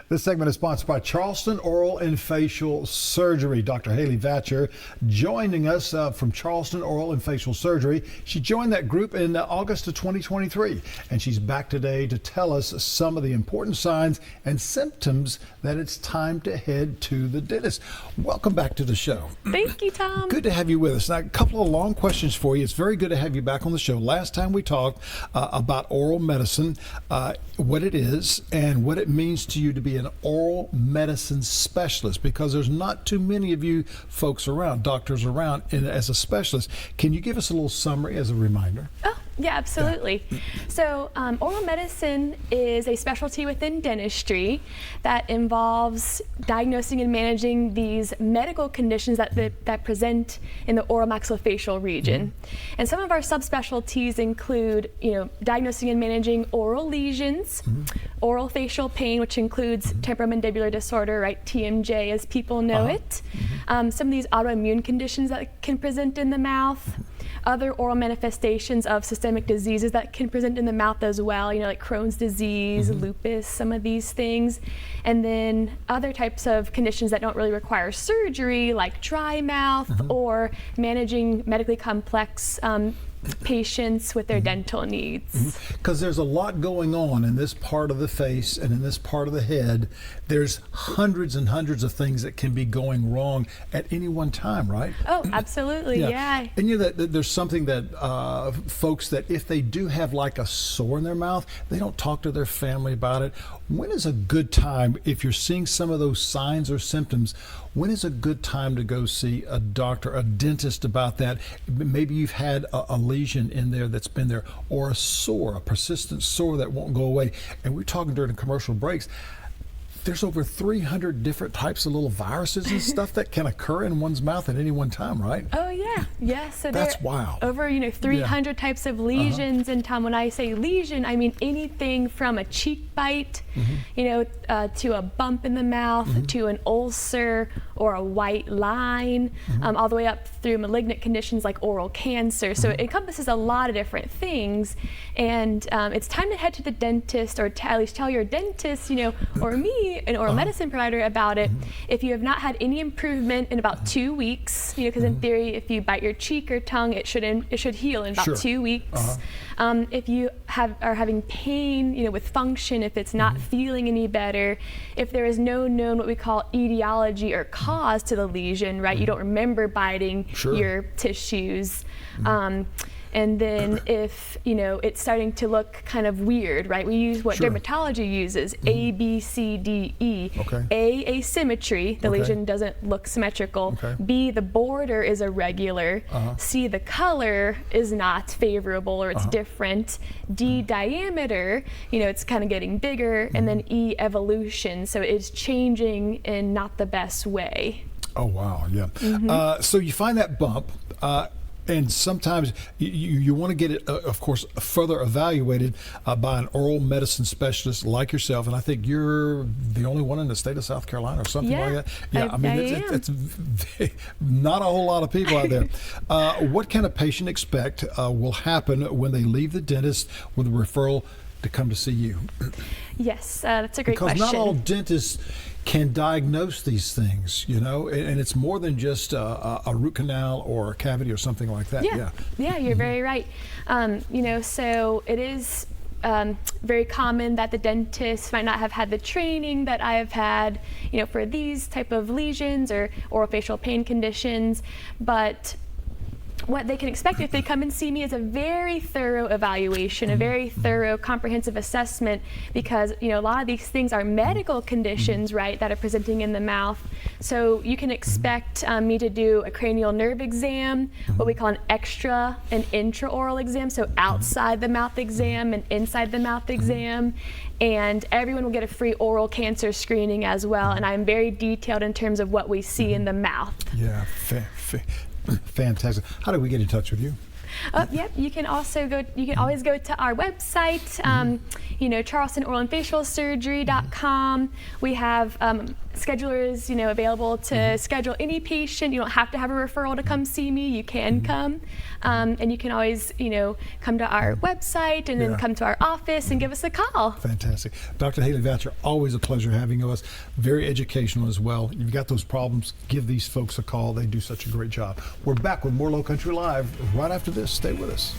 This segment is sponsored by Charleston Oral and Facial Surgery. Dr. Haley Vatcher joining us from Charleston Oral and Facial Surgery. She joined that group in August of 2023, and she's back today to tell us some of the important signs and symptoms that it's time to head to the dentist. Welcome back to the show. Thank you, Tom. Good to have you with us. Now, a couple of long questions for you. It's very good to have you back on the show. Last time we talked about oral medicine, what it is and what it means to you to be an oral medicine specialist, because there's not too many of you folks around, doctors around as a specialist. Can you give us a little summary as a reminder? Oh, yeah, absolutely. Yeah. So oral medicine is a specialty within dentistry that involves diagnosing and managing these medical conditions that present in the oral maxillofacial region. And some of our subspecialties include, diagnosing and managing oral lesions, oral facial pain, which includes temporomandibular disorder, right, TMJ as people know it, some of these autoimmune conditions that can present in the mouth, other oral manifestations of systemic diseases that can present in the mouth as well, like Crohn's disease, lupus, some of these things. And then other types of conditions that don't really require surgery, like dry mouth or managing medically complex patients with their dental needs. Because there's a lot going on in this part of the face and in this part of the head. There's hundreds and hundreds of things that can be going wrong at any one time, right? Oh, absolutely, yeah. And that there's something that folks that if they do have like a sore in their mouth, they don't talk to their family about it. When is a good time, if you're seeing some of those signs or symptoms, when is a good time to go see a doctor, a dentist about that? Maybe you've had a lesion in there that's been there, or a sore, a persistent sore that won't go away. And we're talking during the commercial breaks. There's over 300 different types of little viruses and stuff that can occur in one's mouth at any one time, right? Oh, yeah. Yeah, so that's wild. Over 300 types of lesions. And Tom, when I say lesion, I mean anything from a cheek bite, to a bump in the mouth, to an ulcer or a white line, all the way up through malignant conditions like oral cancer. So it encompasses a lot of different things. And it's time to head to the dentist, or at least tell your dentist, or me, an oral medicine provider, about it. If you have not had any improvement in about 2 weeks, because in theory, if you bite your cheek or tongue, it should heal in about 2 weeks. If you are having pain, with function, if it's not feeling any better, if there is no known what we call etiology or cause to the lesion, right? You don't remember biting your tissues. And then if, it's starting to look kind of weird, right? We use what dermatology uses, A, B, C, D, E. A, asymmetry, the lesion doesn't look symmetrical. B, the border is irregular. C, the color is not favorable, or it's different. D, diameter, it's kind of getting bigger. And then E, evolution, so it's changing in not the best way. Oh, wow, yeah. So you find that bump. And sometimes you want to get it, of course, further evaluated by an oral medicine specialist like yourself. And I think you're the only one in the state of South Carolina or something like that. Yeah, I mean, it's not a whole lot of people out there. What can a patient expect will happen when they leave the dentist with a referral to come to see you? Yes, that's a great question. Because not all dentists can diagnose these things, and it's more than just a root canal or a cavity or something like that. Yeah, you're very right. So it is very common that the dentist might not have had the training that I have had, for these type of lesions or orofacial pain conditions, but what they can expect if they come and see me is a very thorough evaluation, a very thorough, comprehensive assessment, because a lot of these things are medical conditions, right, that are presenting in the mouth. So you can expect me to do a cranial nerve exam, what we call an extra and intraoral exam, so outside the mouth exam and inside the mouth exam. And everyone will get a free oral cancer screening as well. And I'm very detailed in terms of what we see in the mouth. Yeah, fantastic. How do we get in touch with you? Yep. You can also go. You can always go to our website. CharlestonOralandFacialSurgery.com. We have schedulers, available to schedule any patient. You don't have to have a referral to come see me. You can come, and you can always, come to our website and then come to our office and give us a call. Fantastic. Dr. Haley Vatcher, always a pleasure having you. Very educational as well. You've got those problems, give these folks a call. They do such a great job. We're back with more Lowcountry Live right after this. Stay with us.